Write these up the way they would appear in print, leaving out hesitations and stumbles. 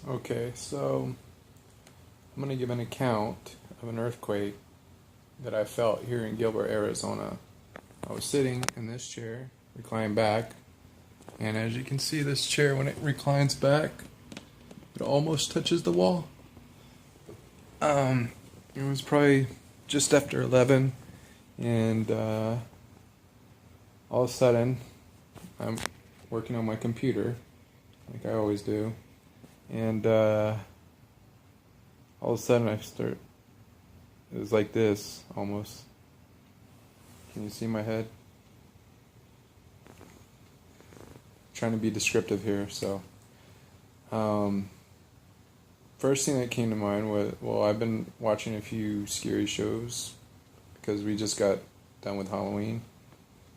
Okay, so I'm going to give an account of an earthquake that I felt here in Gilbert, Arizona. I was sitting in this chair, reclined back, and as you can see, this chair, when it reclines back, it almost touches the wall. It was probably just after 11, and all of a sudden, I'm working on my computer, like I always do, and all of a sudden it was like this, almost. Can you see my head? Trying to be descriptive here, so. First thing that came to mind was, well, I've been watching a few scary shows because we just got done with Halloween.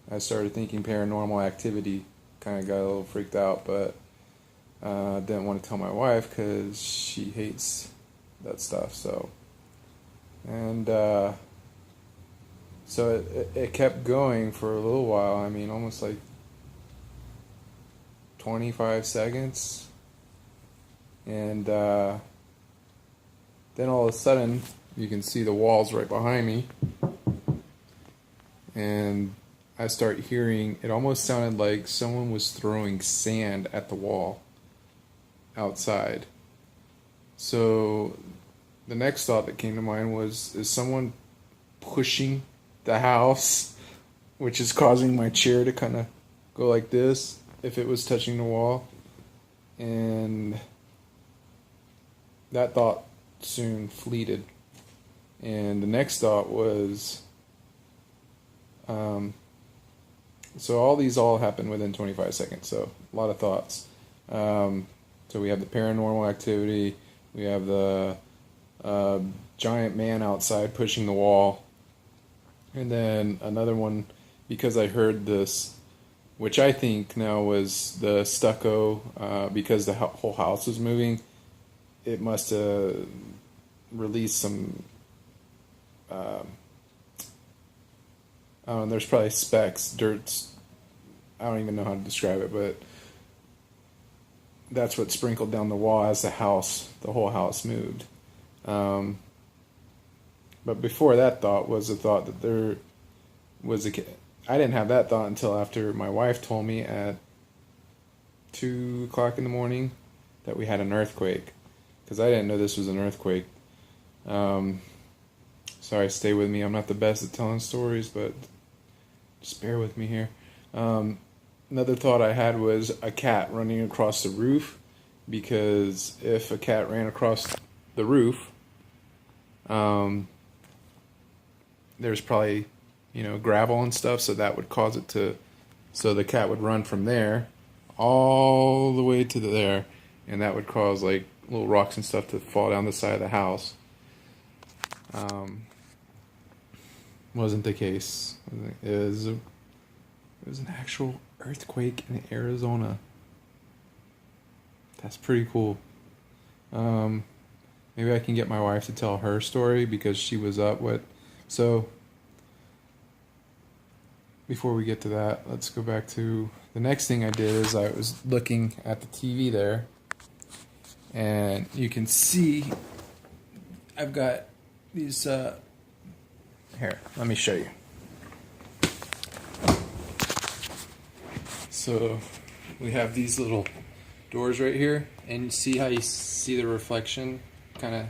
I started thinking Paranormal Activity, kind of got a little freaked out, but didn't want to tell my wife because she hates that stuff, so. And so it kept going for a little while. I mean, almost like 25 seconds. And then all of a sudden, you can see the walls right behind me. And I start hearing, it almost sounded like someone was throwing sand at the wall outside. So the next thought that came to mind was, is someone pushing the house, which is causing my chair to kind of go like this if it was touching the wall? And that thought soon fleeted. And the next thought was, so all these happened within 25 seconds, so a lot of thoughts. So we have the Paranormal Activity, we have the giant man outside pushing the wall, and then another one, because I heard this, which I think now was the stucco, because the whole house was moving. It must have released some, I don't know, there's probably specks, dirt, I don't even know how to describe it, but that's what sprinkled down the wall as the whole house moved. But before that thought was a thought that there was I didn't have that thought until after my wife told me at 2 o'clock in the morning that we had an earthquake. Because I didn't know this was an earthquake. Sorry, stay with me. I'm not the best at telling stories, but just bear with me here. Another thought I had was a cat running across the roof, because if a cat ran across the roof, there's probably, gravel and stuff, so that would cause it to, so the cat would run from there all the way to there, and that would cause like little rocks and stuff to fall down the side of the house. Wasn't the case. It was an actual earthquake in Arizona. That's pretty cool. Maybe I can get my wife to tell her story because she was up with. So before we get to that, let's go back to the next thing I did. Is I was looking at the TV there, and you can see I've got these, here, let me show you. So we have these little doors right here, and you see how you see the reflection kind of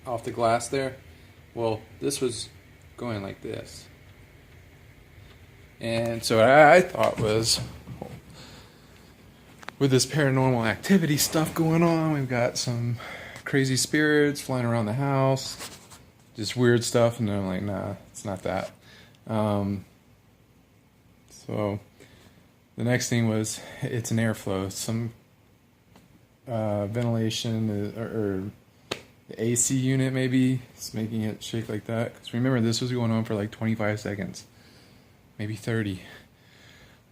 off the glass there? Well, this was going like this. And so what I thought was, with this Paranormal Activity stuff going on, we've got some crazy spirits flying around the house, just weird stuff, and then I'm like, nah, it's not that. So the next thing was, it's an airflow, some ventilation or the AC unit maybe is making it shake like that. Because remember, this was going on for like 25 seconds, maybe 30.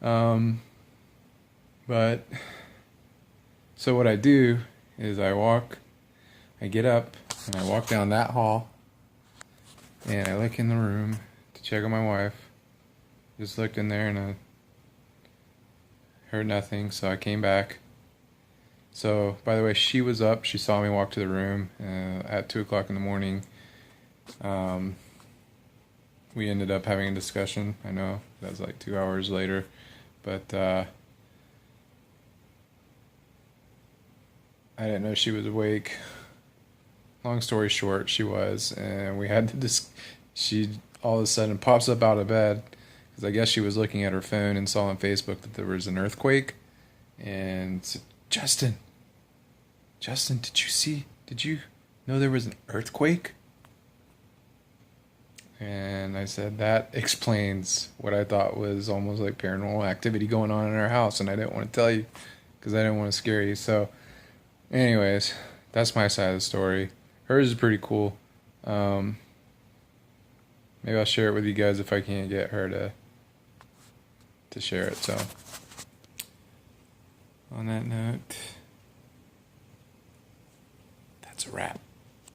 But so what I do is I get up and I walk down that hall, and I look in the room to check on my wife. Just looked in there and I heard nothing, so I came back, So, by the way, she was up. She saw me walk to the room at 2 o'clock in the morning. We ended up having a discussion. I know that was like 2 hours later, but I didn't know she was awake. Long story short, she was, and we had to she all of a sudden pops up out of bed because I guess she was looking at her phone and saw on Facebook that there was an earthquake, and said, Justin, did you know there was an earthquake? And I said, that explains what I thought was almost like paranormal activity going on in our house, and I didn't want to tell you because I didn't want to scare you. So, anyways, that's my side of the story. Hers is pretty cool. Maybe I'll share it with you guys if I can't get her to share it. So, on that note, that's a wrap.